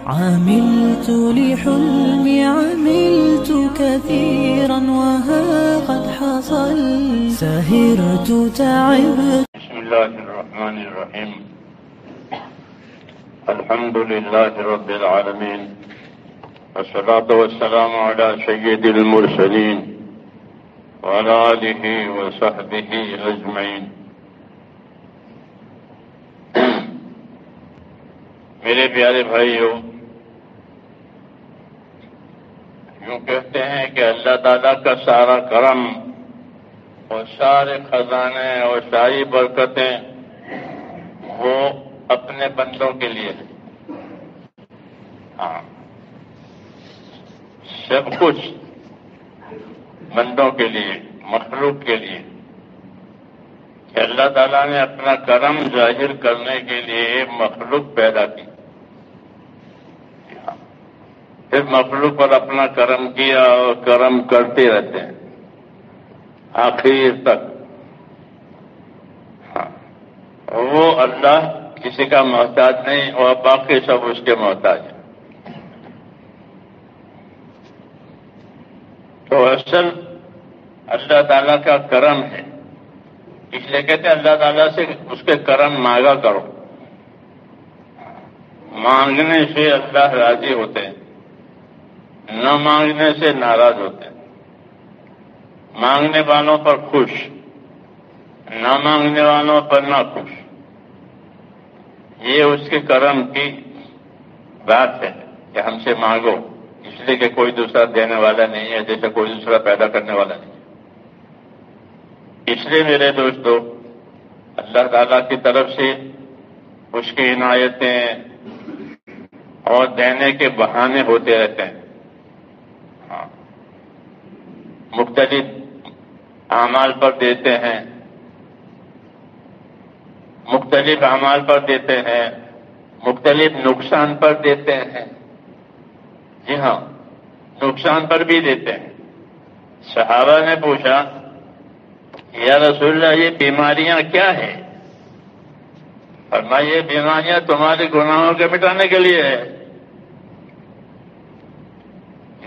عملت لحلمي عملت كثيرا وها قد حصل سهرت تعبت. بسم الله الرحمن الرحيم. الحمد لله رب العالمين والصلاة والسلام على سيد المرسلين وعلى آله وصحبه أجمعين. میرے پیارے بھائیوں، یوں کہتے ہیں کہ اللہ تعالیٰ کا سارا کرم اور سارے خزانے اور ساری برکتیں وہ اپنے بندوں کے لیے ہیں. ہاں، سب کچھ بندوں کے لیے، مخلوق کے لیے، کہ اللہ تعالیٰ نے اپنا کرم ظاہر کرنے کے لیے مخلوق پیدا کی. پھر مخلوق پر اپنا کرم کیا اور کرم کرتے رہتے ہیں آخر تک. ہاں، وہ اللہ کسی کا محتاج نہیں اور باقی سب اس کے محتاج ہیں. تو اصل اللہ تعالیٰ کا کرم ہے، اس لیے کہتے ہیں اللہ تعالیٰ سے اس کے کرم مانگا کرو. مانگنے سے اللہ راضی ہوتے ہیں، نہ مانگنے سے ناراض ہوتے ہیں. مانگنے والوں پر خوش، نہ مانگنے والوں پر نہ خوش. یہ اس کے کرم کی بات ہے کہ ہم سے مانگو، اس لیے کہ کوئی دوسرا دینے والا نہیں ہے، جیسے کوئی دوسرا پیدا کرنے والا نہیں ہے. اس لیے میرے دوستو، اللہ تعالیٰ کی طرف سے اس کی عنایتیں اور دینے کے بہانے ہوتے رہتے ہیں. ہاں، مختلف اعمال پر دیتے ہیں، مختلف اعمال پر دیتے ہیں، مختلف نقصان پر دیتے ہیں. جی ہاں، نقصان پر بھی دیتے ہیں. صحابہ نے پوچھا، یا رسول اللہ یہ بیماریاں کیا ہیں؟ فرمایا یہ بیماریاں تمہارے گناہوں کے مٹانے کے لیے ہے.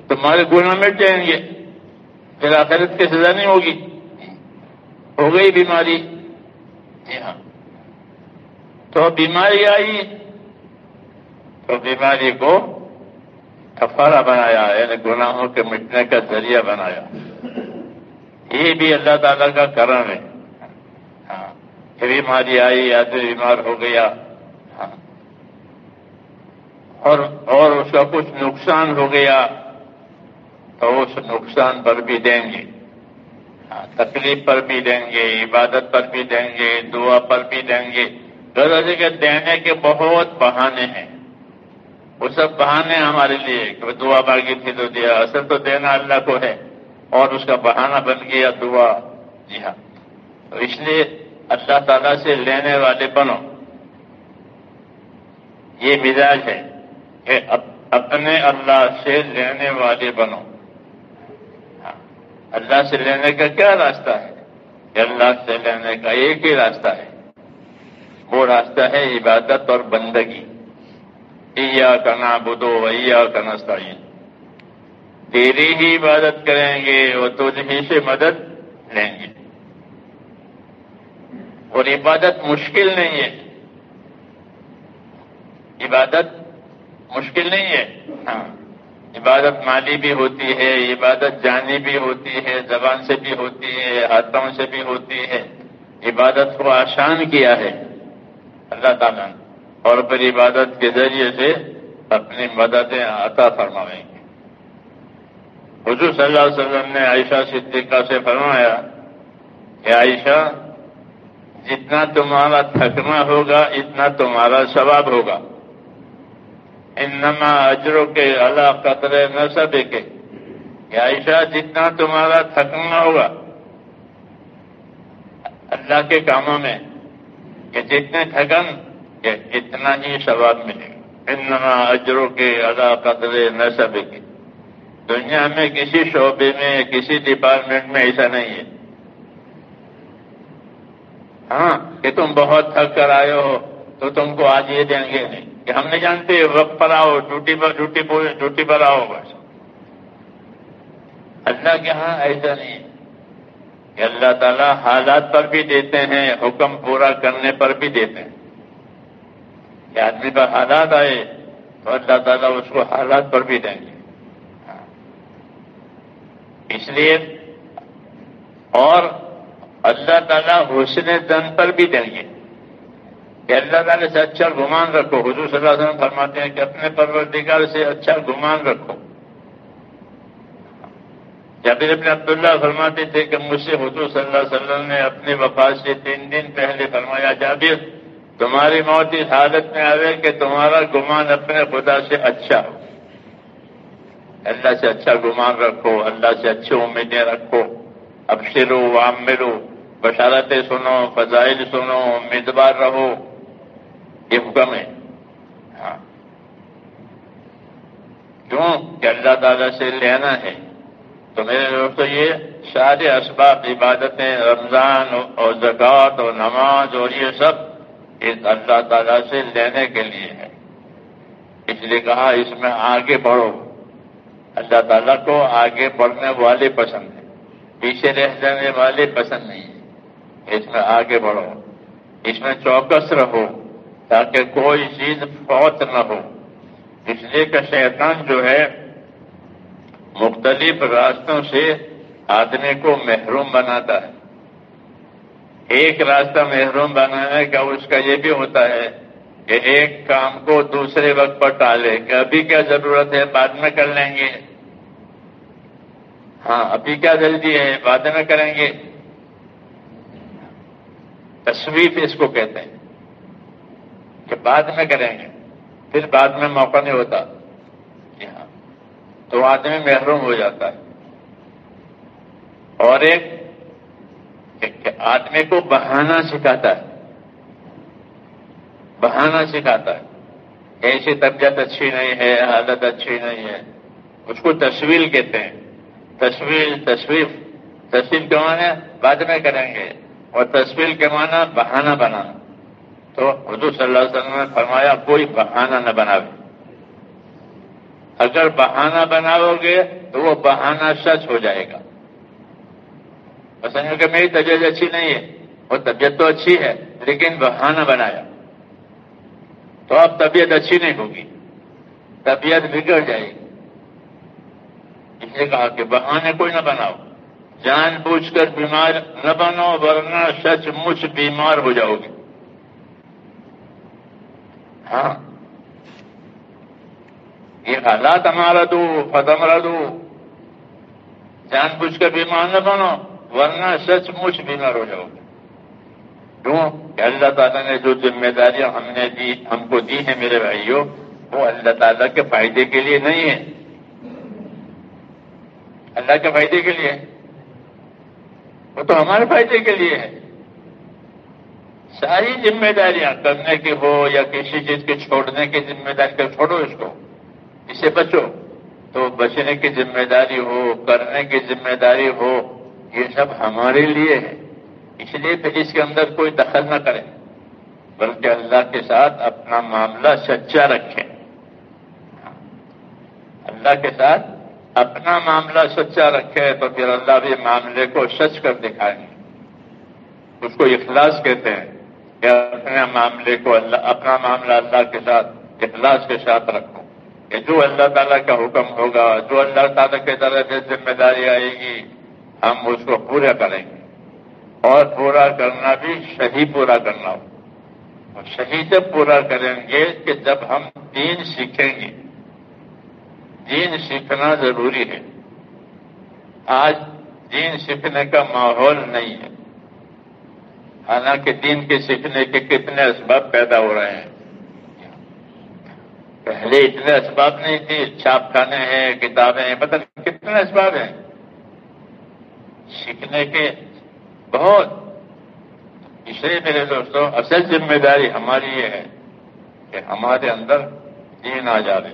تمہارے گناہ مٹ جائیں گے، پھر آخرت کی سزا نہیں ہوگی. ہو گئی بیماری. جی ہاں، تو بیماری آئی تو بیماری کو کفارہ بنایا، یعنی گناہوں کے مٹنے کا ذریعہ بنایا. یہ بھی اللہ تعالیٰ کا کرم ہے. ہاں، کہ بیماری آئی، آدمی بیمار ہو گیا، ہاں، اور اس کا کچھ نقصان ہو گیا تو اس نقصان پر بھی دیں گے. ہاں، تکلیف پر بھی دیں گے، عبادت پر بھی دیں گے، دعا پر بھی دیں گے. غرض ہے کہ دینے کے بہت بہانے ہیں. وہ سب بہانے ہمارے لیے کہ دعا مانگی تھی تو دیا، اصل تو دینا اللہ کو ہے اور اس کا بہانہ بن گیا دعا. جی ہاں، تو اس لیے اللہ تعالیٰ سے لینے والے بنو. یہ مزاج ہے کہ اپنے اللہ سے لینے والے بنو. ہاں، اللہ سے لینے کا کیا راستہ ہے؟ کہ اللہ سے لینے کا ایک ہی راستہ ہے، وہ راستہ ہے عبادت اور بندگی. ایاک نعبد و ایاک نستعین. تیری ہی عبادت کریں گے اور تجھ ہی سے مدد لیں گے. اور عبادت مشکل نہیں ہے، عبادت مشکل نہیں ہے. ہاں، عبادت مالی بھی ہوتی ہے، عبادت جانی بھی ہوتی ہے، زبان سے بھی ہوتی ہے، ہاتھوں سے بھی ہوتی ہے. عبادت کو آسان کیا ہے اللہ تعالیٰ نے، اور پھر عبادت کے ذریعے سے اپنی مددیں عطا فرمائیں گے. حضور صلی اللہ علیہ وسلم نے عائشہ صدیقہ سے فرمایا کہ عائشہ، جتنا تمہارا تھکنا ہوگا اتنا تمہارا ثواب ہوگا. انما اجرک علی قدر نسبک. کہ عائشہ جتنا تمہارا تھکنا ہوگا اللہ کے کاموں میں، کہ جتنے تھکن کہ اتنا ہی ثواب ملے گا. انما اجرک علی قدر نسبک. دنیا میں کسی شعبے میں، کسی ڈپارٹمنٹ میں ایسا نہیں ہے ہاں کہ تم بہت تھک کر آئے ہو تو تم کو آج یہ دیں گے. نہیں، کہ ہم نہیں جانتے وقت پر آؤ، ڈیوٹی پر آؤ بس. اللہ کے ہاں ایسا نہیں ہے کہ اللہ تعالیٰ حالات پر بھی دیتے ہیں، حکم پورا کرنے پر بھی دیتے ہیں. کہ آدمی پر حالات آئے تو اللہ تعالیٰ اس کو حالات پر بھی دیں گے. اس لیے اور اللہ تعالیٰ حسن ظن پر بھی دیں گے کہ اللہ تعالیٰ سے اچھا گمان رکھو. حضور صلی اللہ علیہ وسلم فرماتے ہیں کہ اپنے پروردگار سے اچھا گمان رکھو. جابر ابن عبداللہ فرماتے تھے کہ مجھ سے حضور صلی اللہ علیہ وسلم نے اپنی وفات سے 3 دن پہلے فرمایا، جابر تمہاری موت اس حالت میں آئے کہ تمہارا گمان اپنے خدا سے اچھا ہو. اللہ سے اچھا گمان رکھو، اللہ سے اچھی امیدیں رکھو. ابشرو وعملو، بشارتیں سنو، فضائل سنو، امیدوار رہو. یہ حکم ہے. ہاں کیوں کہ اللہ تعالیٰ سے لینا ہے. تو میرے دوستو یہ سارے اسباب، عبادتیں، رمضان اور زکوٰۃ اور نماز اور یہ سب اس اللہ تعالیٰ سے لینے کے لیے ہے. اس لیے کہا اس میں آگے بڑھو. اللہ تعالیٰ کو آگے بڑھنے والے پسند ہیں، پیچھے رہ جانے والے پسند نہیں ہیں. اس میں آگے بڑھو، اس میں چوکس رہو تاکہ کوئی چیز فوت نہ ہو. اس لیے کہ شیطان جو ہے مختلف راستوں سے آدمی کو محروم بناتا ہے. ایک راستہ محروم بنانے کا اس کا یہ بھی ہوتا ہے کہ ایک کام کو دوسرے وقت پر ٹالے کہ ابھی کیا ضرورت ہے، بعد میں کر لیں گے. ہاں ابھی کیا جلدی ہے، بعد میں کریں گے. تسویف اس کو کہتے ہیں کہ بعد میں کریں گے، پھر بعد میں موقع نہیں ہوتا. جی ہاں، تو آدمی محروم ہو جاتا ہے. اور ایک کہ آدمی کو بہانہ سکھاتا ہے، بہانہ سکھاتا ہے. ایسی طبیعت اچھی نہیں ہے، حالت اچھی نہیں ہے، اس کو تسویل کہتے ہیں. تصویل کے معنی بعد میں کریں گے، اور تصویل کے معنی بہانہ بنانا. تو حضور صلی اللہ علیہ وسلم نے فرمایا کوئی بہانہ نہ بناوے. اگر بہانہ بناؤ گے تو وہ بہانہ سچ ہو جائے گا. سمجھو کہ میری طبیعت اچھی نہیں ہے، اور طبیعت تو اچھی ہے لیکن بہانہ بنایا تو اب طبیعت اچھی نہیں ہوگی، طبیعت بگڑ جائے گی. اس نے کہا کہ بہانے کوئی نہ بناؤ، جان بوجھ کر بیمار نہ بنو ورنہ سچ مچ بیمار ہو جاؤ گے. ہاں یہ حالات ہمارا دو فتمرا دو، جان بوجھ کر بیمار نہ بنو ورنہ سچ مچ بیمار ہو جاؤ گے. کیوں کہ اللہ تعالیٰ نے جو ذمہ داریاں ہم کو دی ہیں میرے بھائیوں، وہ اللہ تعالیٰ کے فائدے کے لیے نہیں ہے، اللہ کے فائدے کے لیے، وہ تو ہمارے فائدے کے لیے ہے. ساری ذمہ داریاں کرنے کی ہو یا کسی چیز کے چھوڑنے کی ذمہ داری کا چھوڑو، اس کو، اس سے بچو. تو بچنے کی ذمہ داری ہو، کرنے کی ذمہ داری ہو، یہ سب ہمارے لیے ہے. اس لیے پھر اس کے اندر کوئی دخل نہ کرے بلکہ اللہ کے ساتھ اپنا معاملہ سچا رکھیں. اللہ کے ساتھ اپنا معاملہ سچا رکھے تو پھر اللہ بھی معاملے کو سچ کر دکھائیں گے. اس کو اخلاص کہتے ہیں کہ اپنا معاملہ اللہ کے ساتھ اخلاص کے ساتھ رکھو کہ جو اللہ تعالیٰ کا حکم ہوگا، جو اللہ تعالیٰ کی طرف سے ذمہ داری آئے گی، ہم اس کو پورا کریں گے. اور پورا کرنا بھی صحیح پورا کرنا ہو. اور صحیح سے پورا کریں گے کہ جب ہم دین سیکھیں گے. دین سیکھنا ضروری ہے. آج دین سیکھنے کا ماحول نہیں ہے، حالانکہ دین کے سیکھنے کے کتنے اسباب پیدا ہو رہے ہیں. پہلے اتنے اسباب نہیں تھے، چھاپ خانے ہیں، کتابیں ہیں، پتہ نہیں کتنے اسباب ہیں سیکھنے کے، بہت. اس لیے میرے دوستوں اصل ذمہ داری ہماری یہ ہے کہ ہمارے اندر دین آ جائے.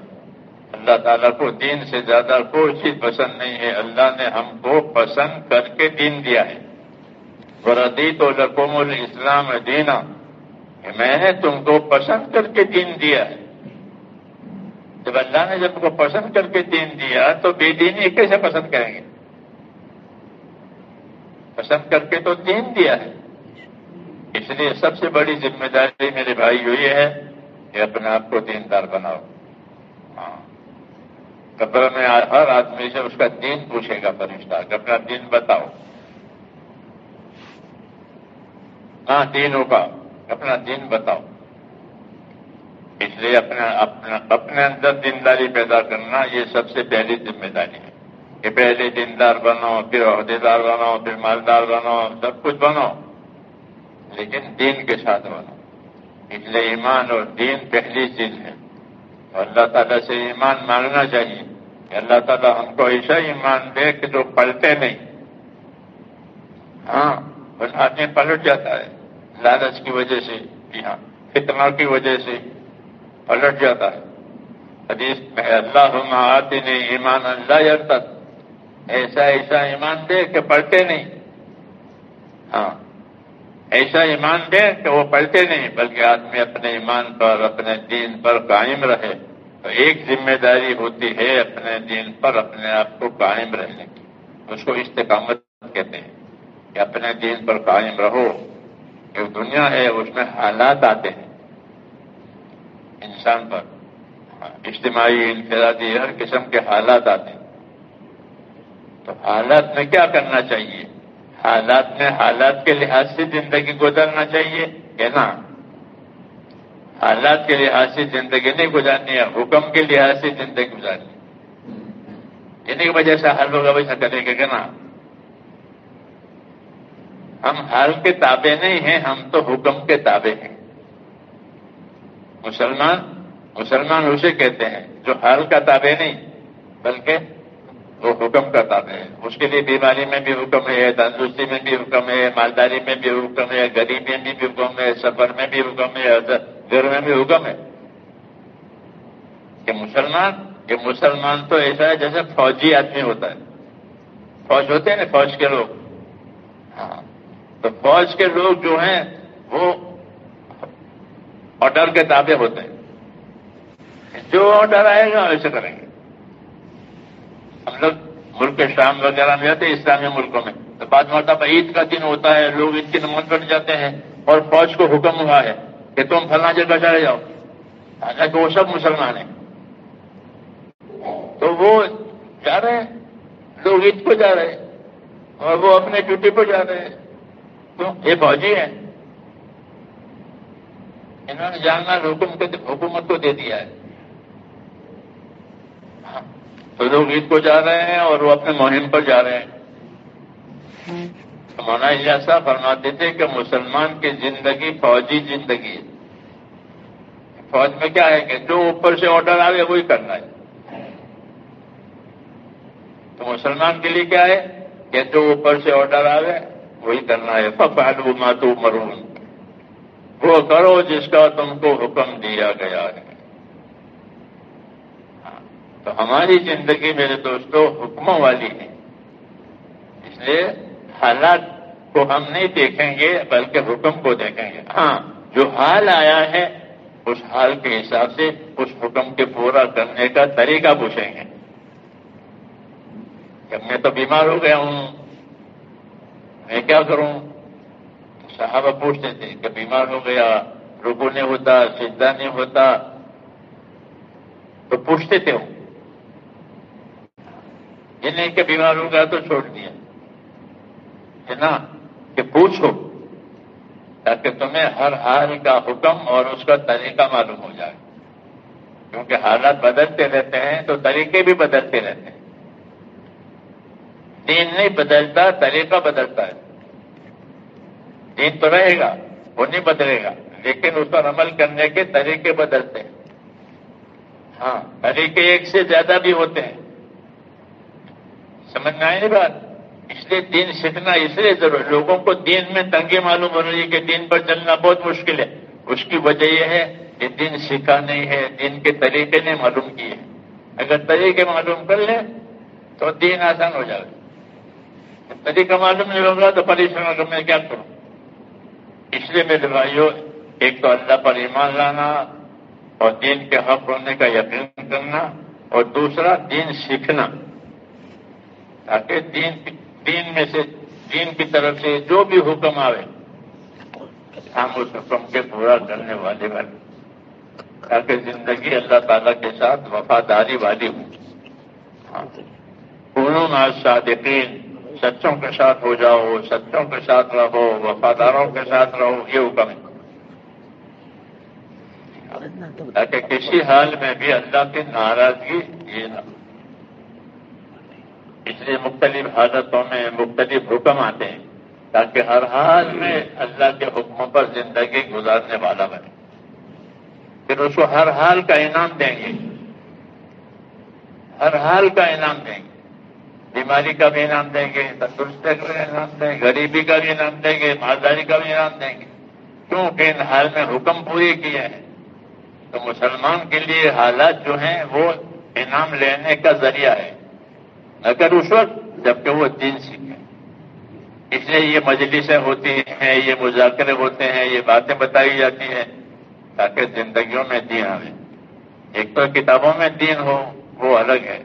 اللہ تعالیٰ کو دین سے زیادہ کوئی چیز پسند نہیں ہے. اللہ نے ہم کو پسند کر کے دین دیا ہے. وَرَضِيتُ لَكُمُ الْإِسْلَامَ دِينًا، کہ میں نے تم کو پسند کر کے دین دیا ہے. جب اللہ نے جب کو پسند کر کے دین دیا تو بے دینی کیسے پسند کریں گے؟ پسند کر کے تو دین دیا ہے. اس لیے سب سے بڑی ذمہ داری میرے بھائی یہ ہے کہ اپنے آپ کو دیندار بناؤ. ہاں، قبر میں ہر آدمی سے اس کا دین پوچھے گا فرشتہ کہ اپنا دین بتاؤ. ہاں، دین ہوگا، اپنا دین بتاؤ. اس لیے اپنے اندر دینداری پیدا کرنا یہ سب سے پہلی ذمہ داری ہے کہ پہلے دیندار بنو، پھر عہدیدار بنو، پھر مالدار بنو، سب کچھ بنو، لیکن دین کے ساتھ بنو. اس لیے ایمان اور دین پہلی چیز ہے. اور اللہ تعالیٰ سے ایمان مانگنا چاہیے کہ اللہ تعالیٰ ہم کو ایسا ایمان دے کہ جو پلٹے نہیں. ہاں، بس آدمی پلٹ جاتا ہے لالچ کی وجہ سے، جی ہاں، فتنہ کی وجہ سے پلٹ جاتا ہے. حدیث میں اللہم آتنی ایمانا لا یرتد، ایسا ایمان دے کہ پلٹے نہیں. ہاں، ایسا ایمان دے کہ وہ پلٹے نہیں، بلکہ آدمی اپنے ایمان پر، اپنے دین پر قائم رہے. تو ایک ذمہ داری ہوتی ہے اپنے دین پر اپنے آپ کو قائم رہنے کی، اس کو استقامت کہتے ہیں کہ اپنے دین پر قائم رہو. جو دنیا ہے اس میں حالات آتے ہیں انسان پر، اجتماعی، انفرادی، ہر قسم کے حالات آتے ہیں. تو حالات میں کیا کرنا چاہیے؟ حالات کے لحاظ سے زندگی گزارنا چاہیے کہ نا؟ حالات کے لحاظ سے زندگی نہیں گزارنی ہے، حکم کے لحاظ سے زندگی گزارنی ہے. انہیں کی وجہ سے حال ہوگا ویسا کریں گے کہ نا؟ ہم حال کے تابع نہیں ہیں، ہم تو حکم کے تابع ہیں. مسلمان اسے کہتے ہیں جو حال کا تابع نہیں بلکہ وہ حکم کا تابع ہے. اس کے لیے بیماری میں بھی حکم ہے، تندرستی میں بھی حکم ہے، مالداری میں بھی حکم ہے، غریبی میں بھی حکم ہے، سفر میں بھی حکم ہے، گھر میں بھی حکم ہے. کہ مسلمان تو ایسا ہے جیسے فوجی آدمی ہوتا ہے. فوج ہوتے ہیں نا، فوج کے لوگ. ہاں، تو فوج کے لوگ جو ہیں وہ آرڈر کے تابع ہوتے ہیں. جو آرڈر آئے گا ویسے کریں گے. ہم لوگ ملک شام وغیرہ میں جاتے ہیں، اسلامی ملکوں میں، تو بعض مرتبہ عید کا دن ہوتا ہے، لوگ عید کی نماز پڑھ جاتے ہیں اور فوج کو حکم ہوا ہے کہ تم فلاں جگہ چلے جاؤ، حالانکہ وہ سب مسلمان ہیں. تو وہ جا رہے ہیں، لوگ عید کو جا رہے ہیں اور وہ اپنے ڈیوٹی پہ جا رہے ہیں. تو یہ فوجی ہیں، انہوں نے جاننا حکومت کو دے دیا ہے. تو لوگ عید کو جا رہے ہیں اور وہ اپنے مہم پر جا رہے ہیں. تو مولانا الیاس صاحب فرماتے تھے کہ مسلمان کی زندگی فوجی زندگی ہے. فوج میں کیا ہے کہ جو اوپر سے آرڈر آئے وہی کرنا ہے. تو مسلمان کے لیے کیا ہے کہ جو اوپر سے آرڈر آئے وہی کرنا ہے. فَفْعَلُوا مَا تُؤْمَرُونَ، وہ کرو جس کا تم کو حکم دیا گیا ہے. تو ہماری زندگی میرے دوستوں حکموں والی ہے. اس لیے حالات کو ہم نہیں دیکھیں گے بلکہ حکم کو دیکھیں گے. ہاں، جو حال آیا ہے اس حال کے حساب سے اس حکم کے پورا کرنے کا طریقہ پوچھیں گے. جب میں تو بیمار ہو گیا ہوں، میں کیا کروں؟ صحابہ پوچھتے تھے کہ بیمار ہو گیا، رکوع نہیں ہوتا، سجدہ نہیں ہوتا، تو پوچھتے تھے. یہ نہیں کہ بیمار ہو گیا تو چھوڑ دیا ہے نا، کہ پوچھو تاکہ تمہیں ہر حال کا حکم اور اس کا طریقہ معلوم ہو جائے. کیونکہ حالات بدلتے رہتے ہیں تو طریقے بھی بدلتے رہتے ہیں. دین نہیں بدلتا، طریقہ بدلتا ہے. دین تو رہے گا، وہ نہیں بدلے گا، لیکن اس پر عمل کرنے کے طریقے بدلتے ہیں. ہاں، طریقے ایک سے زیادہ بھی ہوتے ہیں. سمجھ میں آئی نہیں بات؟ اس لیے دین سیکھنا اس لیے ضرور. لوگوں کو دین میں تنگی معلوم ہو رہی ہے کہ دین پر چلنا بہت مشکل ہے. اس کی وجہ یہ ہے کہ دین سیکھا نہیں ہے، دین کے طریقے نہیں معلوم کیے. اگر طریقے معلوم کر لیں تو دین آسان ہو جائے. طریقہ معلوم نہیں ہوگا تو پریشان ہوگا میں کیا کروں. اس لیے میرے بھائیوں، ایک تو اللہ پر ایمان لانا، اور دین کے حق ہونے کا یقین کرنا، اور دوسرا دین سیکھنا، تاکہ دین میں سے دین کی طرف سے جو بھی حکم آوے ہم اس حکم کے پورا کرنے والے بنے، تاکہ زندگی اللہ تعالیٰ کے ساتھ وفاداری والی ہو۔ کونوا مع الصادقین، سچوں کے ساتھ ہو جاؤ، سچوں کے ساتھ رہو، وفاداروں کے ساتھ رہو، یہ حکم ہے، تاکہ کسی حال میں بھی اللہ کی ناراضگی یہ نہ ہو۔ اس لیے مختلف حالتوں میں مختلف حکم آتے ہیں، تاکہ ہر حال میں اللہ کے حکموں پر زندگی گزارنے والا بنے، پھر اس کو ہر حال کا انعام دیں گے، ہر حال کا انعام دیں گے، بیماری کا بھی انعام دیں گے، تندرستی کا بھی انعام دیں گے، غریبی کا بھی انعام دیں گے، مالداری کا بھی انعام دیں گے، کیونکہ ان حال میں حکم پورے کیے ہیں۔ تو مسلمان کے لیے حالات جو ہیں وہ انعام لینے کا ذریعہ ہے، اگر اس وقت جبکہ وہ دین سیکھے۔ اس لیے یہ مجلسیں ہوتی ہیں، یہ مذاکرے ہوتے ہیں، یہ باتیں بتائی جاتی ہیں، تاکہ زندگیوں میں دین آئے۔ ایک تو کتابوں میں دین ہو وہ الگ ہے،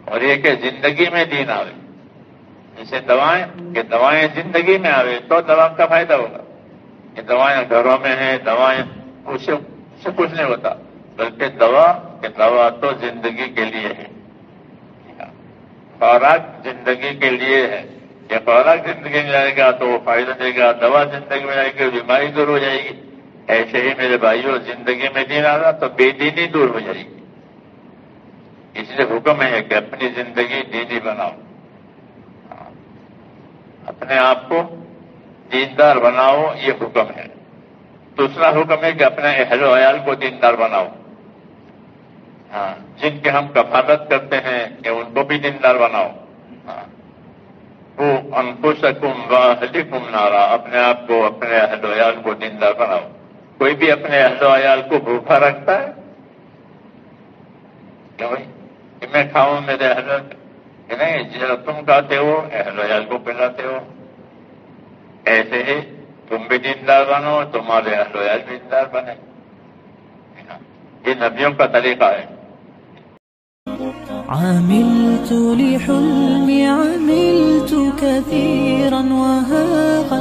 اور یہ کہ زندگی میں دین آئے، جیسے دوائیں کہ دوائیں زندگی میں آئے تو دوا کا فائدہ ہوگا۔ یہ دوائیں گھروں میں ہیں، دوائیں اس سے کچھ نہیں ہوتا، بلکہ دوا تو زندگی کے لیے ہے، خوراک زندگی کے لیے ہے۔ یہ خوراک زندگی میں آئے گا تو وہ فائدہ دے گا، دوا زندگی میں آئے گی بیماری دور ہو جائے گی۔ ایسے ہی میرے بھائیوں، زندگی میں دین آ رہا تو بے دینی دور ہو جائے گی۔ اس لیے حکم ہے کہ اپنی زندگی دینی بناؤ، اپنے آپ کو دیندار بناؤ، یہ حکم ہے۔ دوسرا حکم ہے کہ اپنے اہل و عیال کو دیندار بناؤ، جن کے ہم کفالت کرتے ہیں کہ ان کو بھی دیندار بناؤ۔ وہ انفسکم واہلکم نارا، اپنے آپ کو اپنے اہل و عیال کو دیندار بناؤ۔ کوئی بھی اپنے اہل و عیال کو بھوکا رکھتا ہے کہ بھائی کہ میں کھاؤں، میرے اہل کہ نہیں، جس تم کھاتے ہو اہل و عیال کو پلاتے ہو، ایسے ہی تم بھی دیندار بنو، تمہارے اہل و عیال بھی دیندار بنے۔ یہ نبیوں کا طریقہ ہے۔ عملت لحلمي عملت كثيرا وها